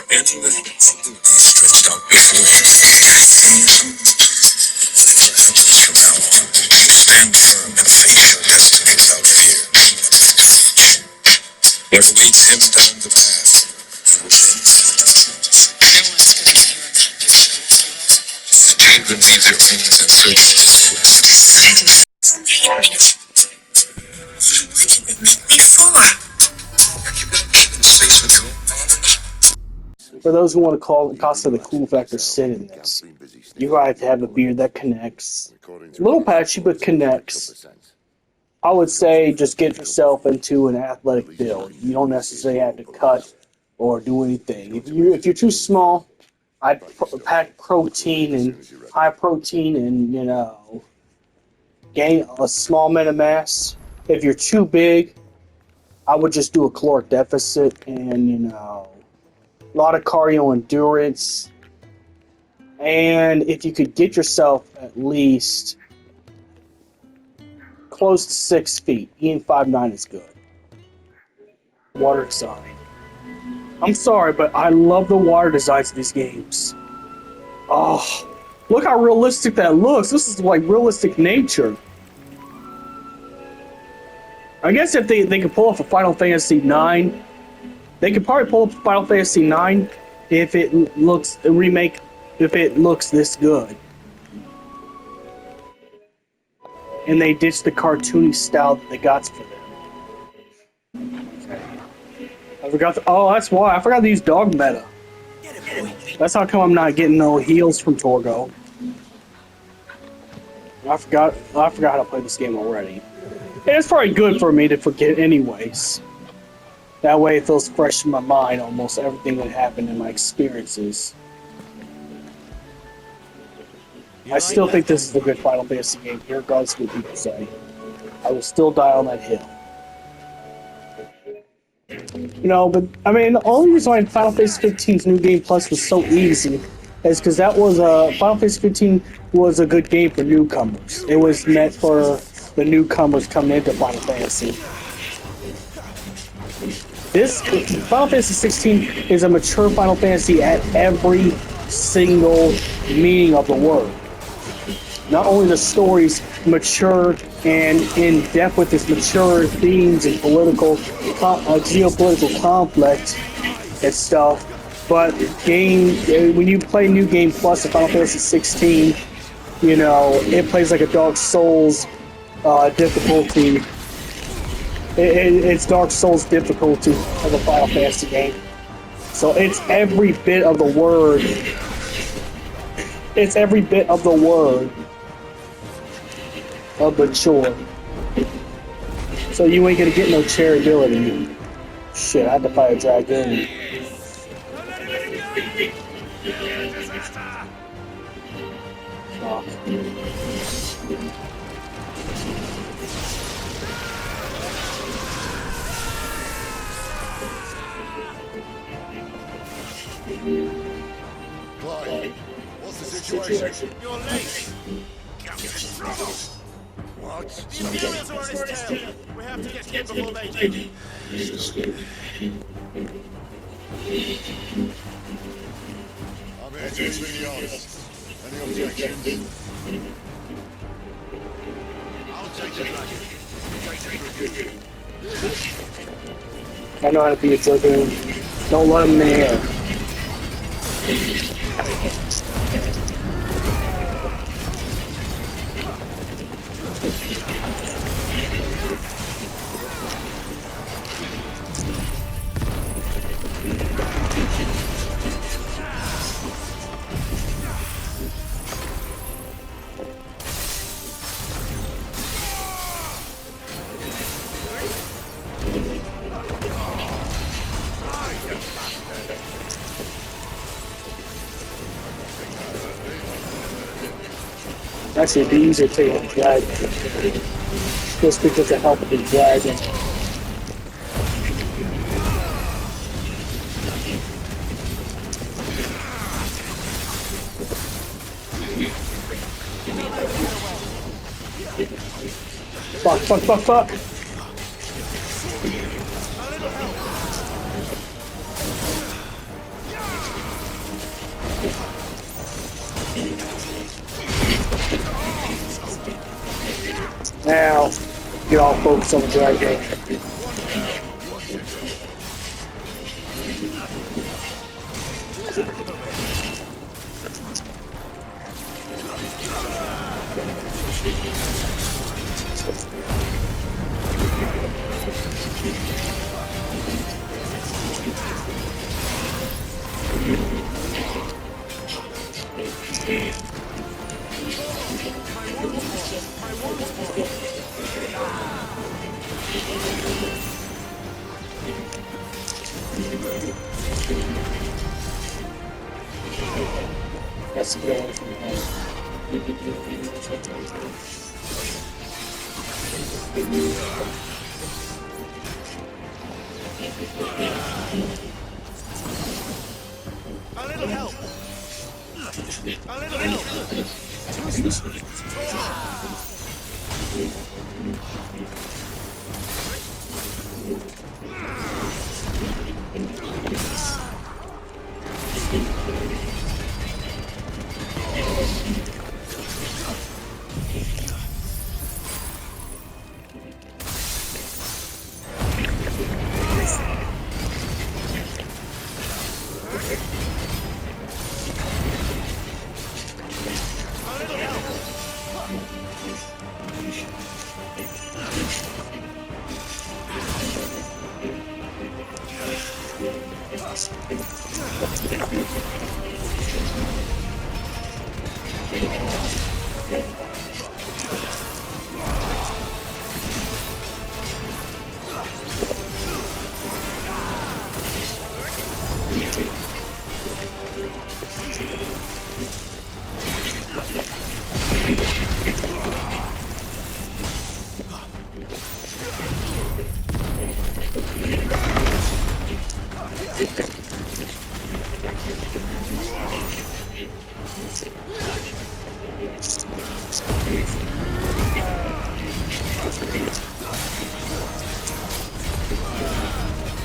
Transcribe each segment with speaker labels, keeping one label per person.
Speaker 1: Endless possibilities stretched out before you. Whatever happens from now on, stand firm and face your destiny without fear. What awaits him down the path? Even leave your homes in search of this quest. What did you make me for? Have you been keeping space with your own father?
Speaker 2: For those who want to call Costa the cool factor sit in this, you have to have a beard that connects. A little patchy, but connects. I would say just get yourself into an athletic build. You don't necessarily have to cut or do anything. If you're too small, I'd pack protein and high protein and gain a small amount of mass. If you're too big, I would just do a caloric deficit and a lot of cardio endurance. And if you could get yourself at least close to 6 feet, being 5'9" is good. Water design. I'm sorry, but I love the water designs of these games. Oh, look how realistic that looks. This is like realistic nature. I guess if they could pull off a Final Fantasy IX, they could probably pull up Final Fantasy IX if it looks a remake, if it looks this good. And they ditched the cartoony style that they got for them. Okay. I forgot. Oh, that's why I forgot to use dog meta. That's how come I'm not getting no heals from Torgo. I forgot how to play this game already. And it's probably good for me to forget anyways. That way it feels fresh in my mind, almost everything that happened in my experiences. I still think this is a good Final Fantasy game, regardless of what people say. I will still die on that hill. But I mean, the only reason why Final Fantasy 15's New Game Plus was so easy is because that was Final Fantasy 15 was a good game for newcomers. It was meant for the newcomers coming into Final Fantasy. This Final Fantasy 16 is a mature Final Fantasy at every single meaning of the word. Not only the story's mature and in depth with its mature themes and geopolitical conflict and stuff, but when you play New Game Plus of Final Fantasy 16, it plays like a Dark Souls difficulty. It's Dark Souls difficulty of a Final Fantasy game. So it's every bit of the word. It's every bit of the word of mature. So you ain't gonna get no charitability. Shit, I had to fight a dragoon. Fuck.
Speaker 3: Clyde, what's the situation?
Speaker 4: You're late!
Speaker 3: What?
Speaker 4: The Imperials are on his tail! We have to get to him before they do.
Speaker 3: I'm here to explain the odds. Any objections?
Speaker 4: I'll take the dragon.
Speaker 2: I know how to be a dragoon. Don't let him there. Actually, it'd be easier to take the dragon. Just because of help of the dragon. Fuck, fuck, fuck, fuck! Now, get all focused on the dragon. That's good.
Speaker 4: A little help. A little help.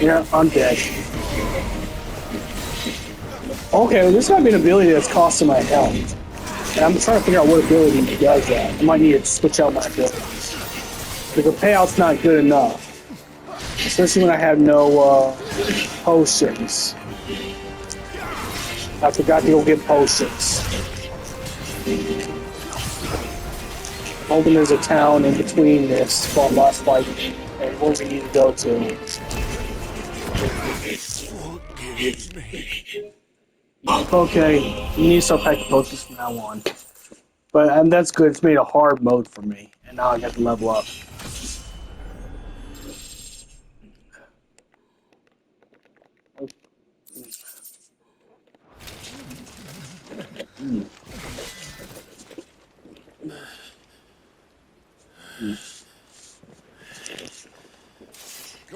Speaker 2: Yeah, I'm dead. Okay, well, this might be an ability that's costing my health. And I'm trying to figure out what ability does that. I might need to switch out my abilities. Because the payout's not good enough. Especially when I have no potions. I forgot to go get potions. Hoping there's a town in between this last fight and where we need to go to. Okay, you need to start packing potions from now on. But that's good, it's made a hard mode for me. And now I got to level up.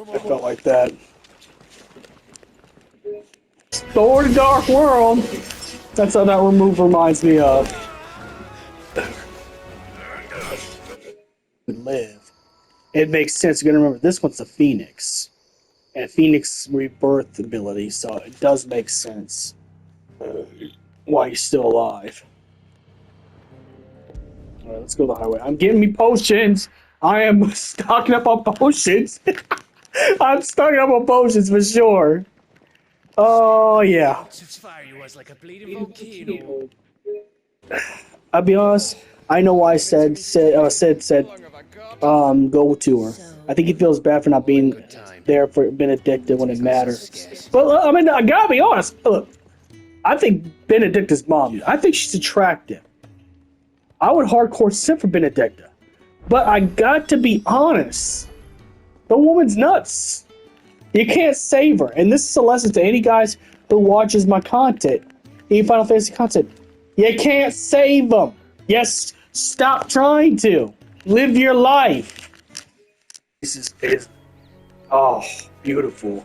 Speaker 2: I felt like that. Thor the Dark World! That's how that move reminds me of. Live. It makes sense. You're gonna remember this one's a Phoenix. And Phoenix rebirth ability, so it does make sense why he's still alive. Alright, let's go to the highway. I'm getting me potions! I am stocking up on potions! I'm stocking up on potions for sure! Oh, yeah. I'll be honest, I know why Sid said, go to her. I think he feels bad for not being there for Benedicta when it mattered. But, I mean, I gotta be honest, look, I think Benedicta's mom, I think she's attractive. I would hardcore simp for Benedicta. But I got to be honest, the woman's nuts. You can't save her. And this is a lesson to any guys who watches my content, any Final Fantasy content. You can't save them. Yes, stop trying to. Live your life. This is oh, beautiful.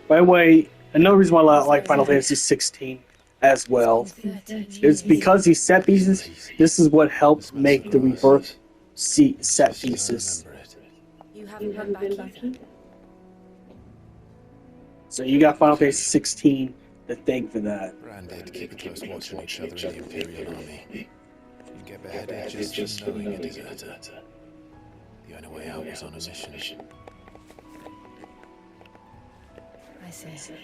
Speaker 2: By the way, another reason why I like Final Fantasy 16 as well is because these set pieces, this is what helps make the rebirth set pieces.
Speaker 5: You haven't come back either.
Speaker 2: So you got Final Fantasy 16 to thank for that.
Speaker 6: Branded keep a close watch on each other in the Imperial Army. get beheaded just for knowing a deserter. The only way out was on a mission.
Speaker 5: I see.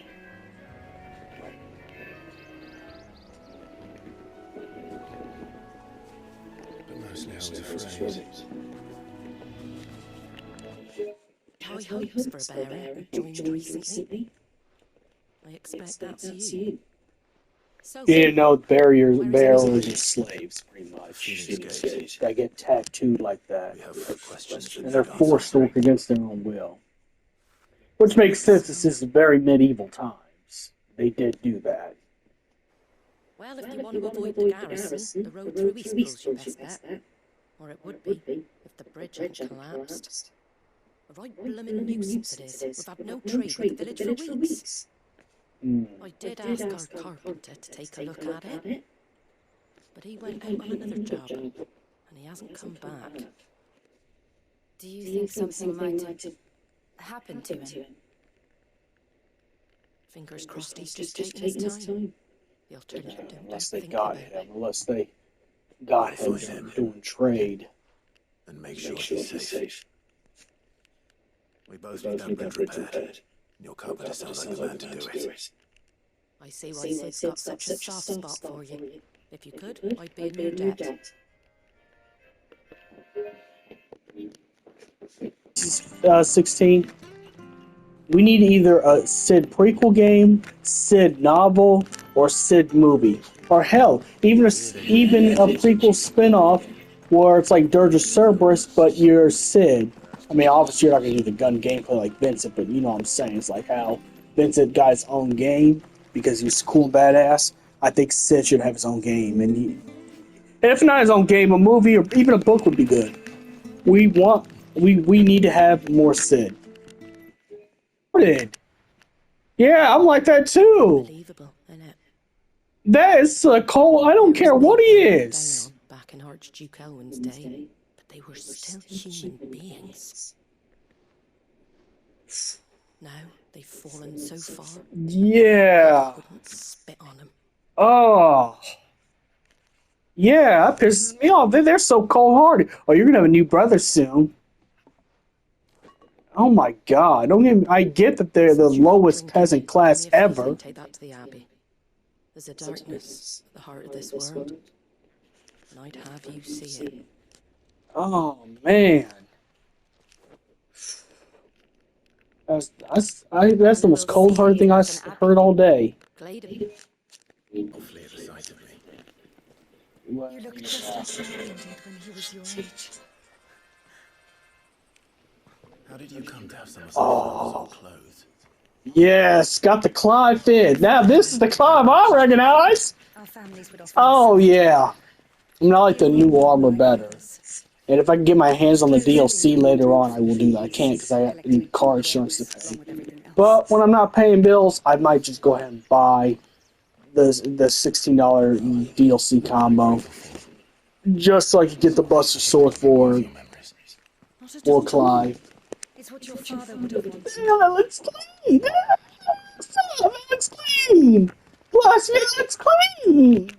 Speaker 6: But mostly I was afraid.
Speaker 5: High hopes for a bearer who joined recently. I expect that's you. So,
Speaker 2: You didn't know bearers
Speaker 5: Where is
Speaker 2: are slaves, pretty much. They get tattooed like that.
Speaker 6: We have questions.
Speaker 2: And they're forced to work against their own will. Which makes sense, this is very medieval times. They did do that.
Speaker 5: well, if you want to avoid the garrison, the road through Eastbrook's your best bet. Or it would be, if the bridge hadn't collapsed. A right bloomin' nuisance it is. We've had no trade with the village for weeks. I did ask our carpenter to take a look at it, but he went out on another job, and he hasn't come back. Do you think something might have happened to him? Fingers crossed he's just taking his time. The alternative
Speaker 2: Unless
Speaker 5: don't
Speaker 2: they
Speaker 5: think
Speaker 2: got
Speaker 5: about
Speaker 2: him.
Speaker 5: it.
Speaker 2: Unless they got him doing trade.
Speaker 6: And make sure he's safe. We both need that bridge repaired. Your carpenter sounds like the man to do it.
Speaker 5: I see why Sid's got such a soft spot for you. If you could, I'd be in your debt.
Speaker 2: 16. We need either a Sid prequel game, Sid novel, or Sid movie. Or hell, even a prequel spin-off where it's like Dirge of Cerberus, but you're Sid. I mean, obviously you're not going to do the gun gameplay like Vincent, but you know what I'm saying. It's like how Vincent got his own game because he's cool and badass. I think Sid should have his own game. And if not his own game, a movie or even a book would be good. We need to have more Sid. Yeah, I'm like that too.
Speaker 5: Unbelievable, innit?
Speaker 2: That is Cole. I don't care what he is.
Speaker 5: Back in Archduke Elwin's day, but they were still human beings. Now they've fallen so far.
Speaker 2: Yeah.
Speaker 5: I wouldn't spit on them.
Speaker 2: Oh. Yeah, that pisses me off. They're so cold-hearted. Oh, you're gonna have a new brother soon. Oh my God! I get that they're the lowest peasant class ever.
Speaker 5: Take that to the Abbey. There's a darkness at the heart of this world, and I'd have you see it.
Speaker 2: Oh man, that's the most cold-hearted thing I've heard all day.
Speaker 5: Glade
Speaker 6: Awfully at the sight of me.
Speaker 5: You look just as Harry did when he was your age.
Speaker 6: How did you come to have some of those clothes?
Speaker 2: Yes, got the Clive fit. Now this is the Clive I recognize.
Speaker 5: Our families would often
Speaker 2: Oh yeah, I mean I like the new armor better. And if I can get my hands on the DLC later on, I will do that. I can't because I need car insurance to pay. But when I'm not paying bills, I might just go ahead and buy the $16 DLC combo, just so I can get the Buster Sword for Clive.
Speaker 5: It's what your father would have wanted.
Speaker 2: Yeah, let's clean. Let's clean. Plus, let's clean.